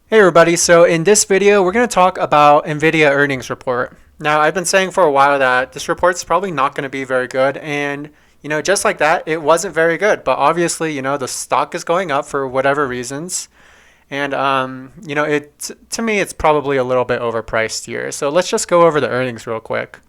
Hey everybody, so in this video we're going to talk about Nvidia earnings report. Now I've been saying for a while that this report's probably not going to be very good, and just like that it wasn't very good, but obviously the stock is going up for whatever reasons, and it to me it's probably a little bit overpriced here. So let's just go over the earnings real quick.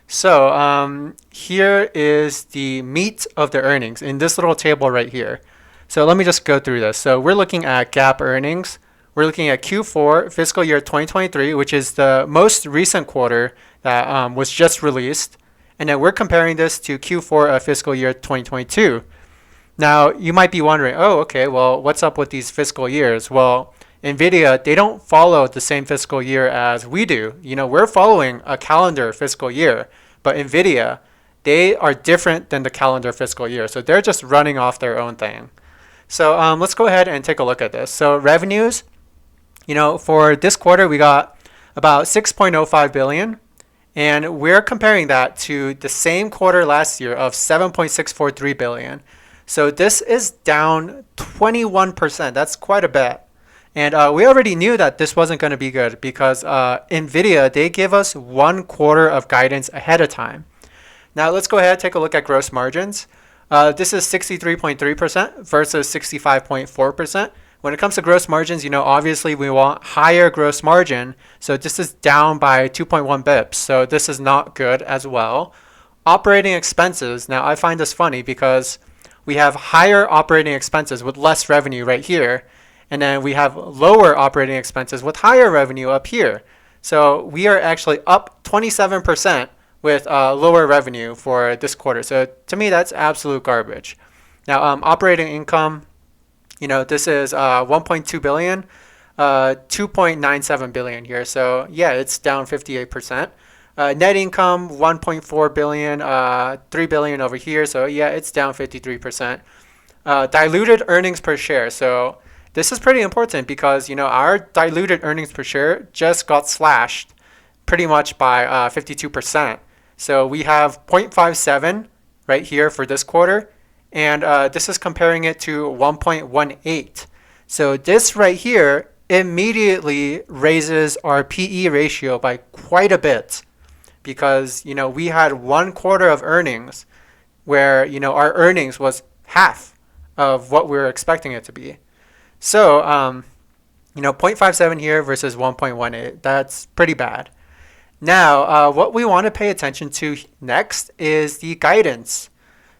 So here is the meat of the earnings in this little table right here. So let me just go through this. So we're looking at GAAP earnings. We're looking at Q4 fiscal year 2023, which is the most recent quarter that was just released. And then we're comparing this to Q4 of fiscal year 2022. Now, you might be wondering, oh, okay, well, what's up with these fiscal years? Well, Nvidia, they don't follow the same fiscal year as we do. We're following a calendar fiscal year, but Nvidia, they are different than the calendar fiscal year. So they're just running off their own thing. So let's go ahead and take a look at this. So revenues, for this quarter, we got about 6.05 billion. And we're comparing that to the same quarter last year of 7.643 billion. So this is down 21%. That's quite a bit. And we already knew that this wasn't going to be good because Nvidia, they give us 1 quarter of guidance ahead of time. Now let's go ahead and take a look at gross margins. This is 63.3% versus 65.4%. When it comes to gross margins, obviously we want higher gross margin. So this is down by 2.1 bips. So this is not good as well. Operating expenses. Now I find this funny because we have higher operating expenses with less revenue right here. And then we have lower operating expenses with higher revenue up here. So we are actually up 27% with lower revenue for this quarter. So to me, that's absolute garbage. Now, operating income, this is 1.2 billion, 2.97 billion here. So yeah, it's down 58%. Net income 1.4 billion, 3 billion over here. So yeah, it's down 53%. Diluted earnings per share. So this is pretty important because our diluted earnings per share just got slashed pretty much by 52%. So we have 0.57 right here for this quarter, and this is comparing it to 1.18. So this right here immediately raises our PE ratio by quite a bit because we had 1 quarter of earnings where our earnings was half of what we were expecting it to be. So 0.57 here versus 1.18, that's pretty bad. Now, what we want to pay attention to next is the guidance.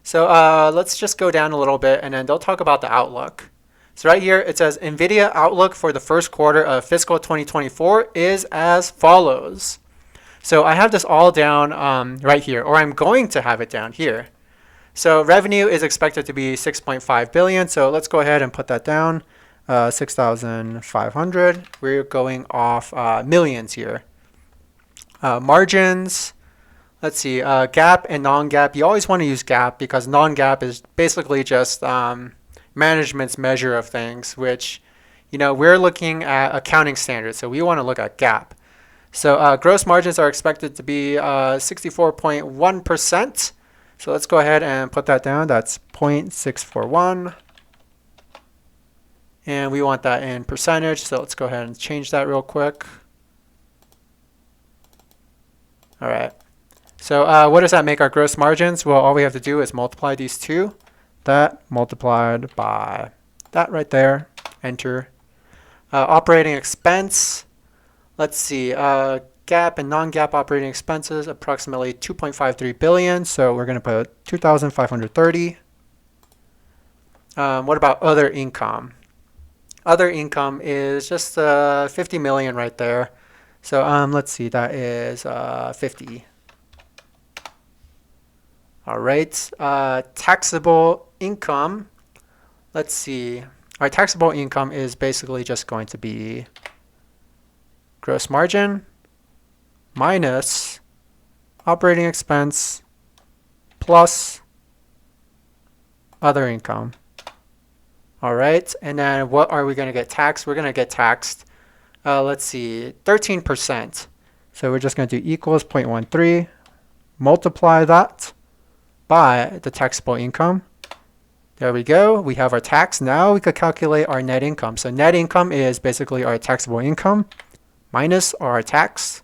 So let's just go down a little bit and then they'll talk about the outlook. So right here, it says Nvidia outlook for the first quarter of fiscal 2024 is as follows. So I have this all down right here, or I'm going to have it down here. So revenue is expected to be 6.5 billion. So let's go ahead and put that down. 6,500. We're going off millions here. Margins, let's see, GAAP and non-GAAP. You always want to use GAAP because non-GAAP is basically just management's measure of things, which, we're looking at accounting standards. So we want to look at GAAP. So gross margins are expected to be 64.1%. So let's go ahead and put that down. That's 0.641. And we want that in percentage. So let's go ahead and change that real quick. All right. So what does that make our gross margins? Well, all we have to do is multiply these two. That multiplied by that right there. Enter. Operating expense. Let's see. GAAP and non-GAAP operating expenses, approximately 2.53 billion. So we're going to put 2,530. What about other income? Other income is just 50 million right there. So let's see, that is 50. All right, taxable income. Let's see. Our taxable income is basically just going to be gross margin minus operating expense plus other income. All right, and then what are we going to get taxed? We're going to get taxed, let's see, 13%. So we're just going to do equals 0.13, multiply that by the taxable income. There we go. We have our tax. Now we could calculate our net income. So net income is basically our taxable income minus our tax.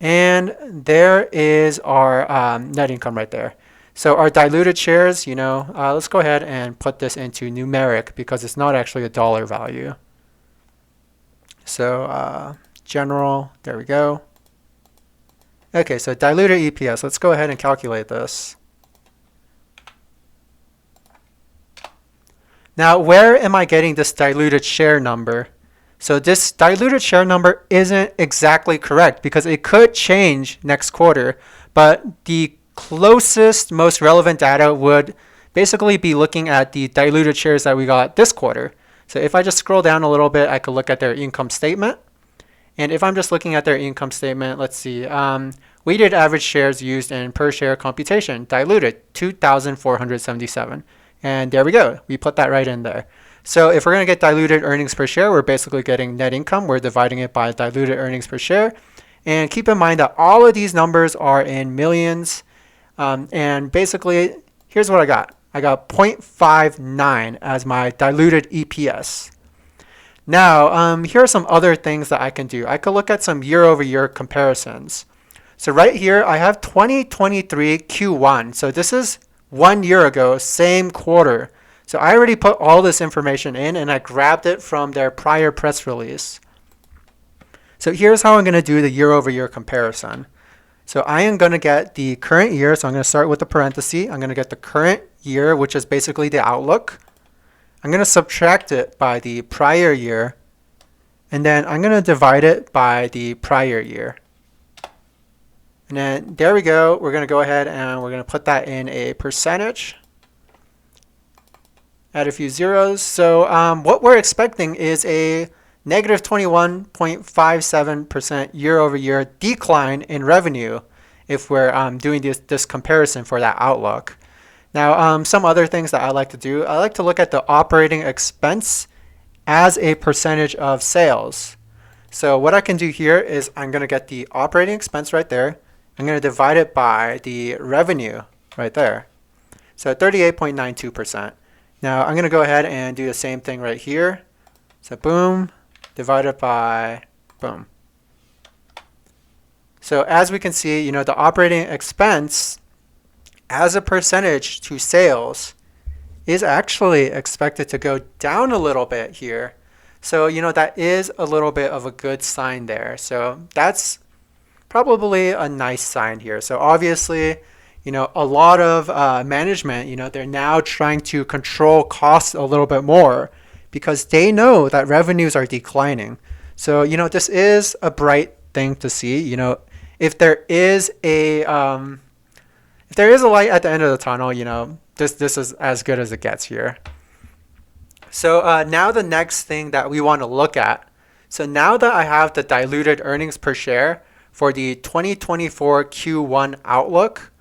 And there is our net income right there. So our diluted shares, let's go ahead and put this into numeric because it's not actually a dollar value. So general, there we go. Okay, so diluted EPS. Let's go ahead and calculate this. Now, where am I getting this diluted share number? So this diluted share number isn't exactly correct because it could change next quarter, but the closest, most relevant data would basically be looking at the diluted shares that we got this quarter. So if I just scroll down a little bit, I could look at their income statement. And if I'm just looking at their income statement, let's see, weighted average shares used in per share computation, diluted 2,477. And there we go. We put that right in there. So if we're going to get diluted earnings per share, we're basically getting net income. We're dividing it by diluted earnings per share. And keep in mind that all of these numbers are in millions. And basically, here's what I got. I got 0.59 as my diluted EPS. Now, here are some other things that I can do. I could look at some year-over-year comparisons. So right here, I have 2023 Q1. So this is 1 year ago, same quarter. So I already put all this information in and I grabbed it from their prior press release. So here's how I'm going to do the year-over-year comparison. So I am going to get the current year. So I'm going to start with the parenthesis. I'm going to get the current year, which is basically the outlook. I'm going to subtract it by the prior year. And then I'm going to divide it by the prior year. And then there we go. We're going to go ahead and we're going to put that in a percentage. Add a few zeros. So what we're expecting is a negative 21.57% year-over-year decline in revenue if we're doing this comparison for that outlook. Now, some other things that I like to do, I like to look at the operating expense as a percentage of sales. So what I can do here is I'm going to get the operating expense right there. I'm going to divide it by the revenue right there. So 38.92%. Now I'm going to go ahead and do the same thing right here. So boom, divided by boom. So as we can see, the operating expense as a percentage to sales is actually expected to go down a little bit here. So, that is a little bit of a good sign there. So that's probably a nice sign here. So obviously, a lot of management, they're now trying to control costs a little bit more because they know that revenues are declining. So, this is a bright thing to see. If there is a light at the end of the tunnel, this is as good as it gets here. So now the next thing that we want to look at. So now that I have the diluted earnings per share for the 2024 Q1 outlook,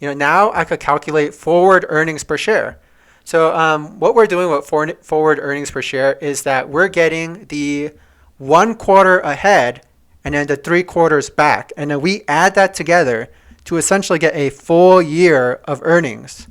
now I could calculate forward earnings per share. So what we're doing with forward earnings per share is that we're getting the 1 quarter ahead and then the 3 quarters back. And then we add that together to essentially get a full year of earnings.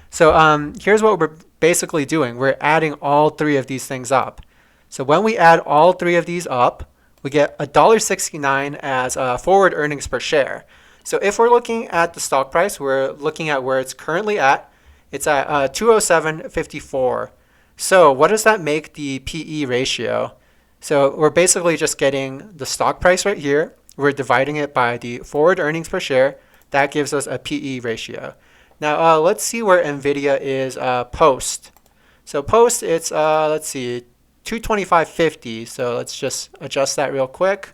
So here's what we're basically doing. We're adding all 3 of these things up. So when we add all 3 of these up, we get $1.69 as forward earnings per share. So if we're looking at the stock price, we're looking at where it's currently at. It's at 207.54. So what does that make the PE ratio? So we're basically just getting the stock price right here. We're dividing it by the forward earnings per share. That gives us a PE ratio. Now let's see where Nvidia is post. So post, it's let's see, 225.50. So let's just adjust that real quick.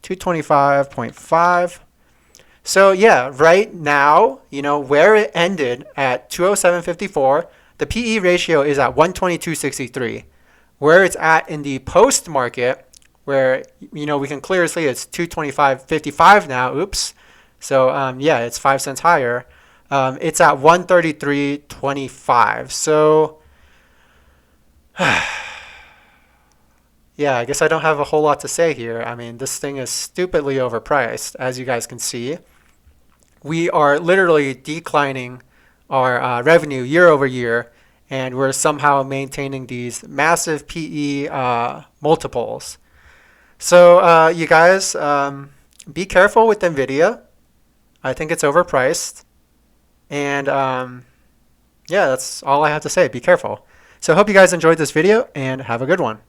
225.5. So yeah, right now, where it ended at 207.54, the PE ratio is at 122.63. Where it's at in the post market, where we can clearly see it's 225.55 now. Oops. So yeah, it's 5 cents higher. It's at 133.25. So yeah, I guess I don't have a whole lot to say here. I mean, this thing is stupidly overpriced, as you guys can see. We are literally declining our revenue year over year, and we're somehow maintaining these massive PE multiples. So you guys, be careful with Nvidia. I think it's overpriced. And yeah, that's all I have to say. Be careful. So I hope you guys enjoyed this video and have a good one.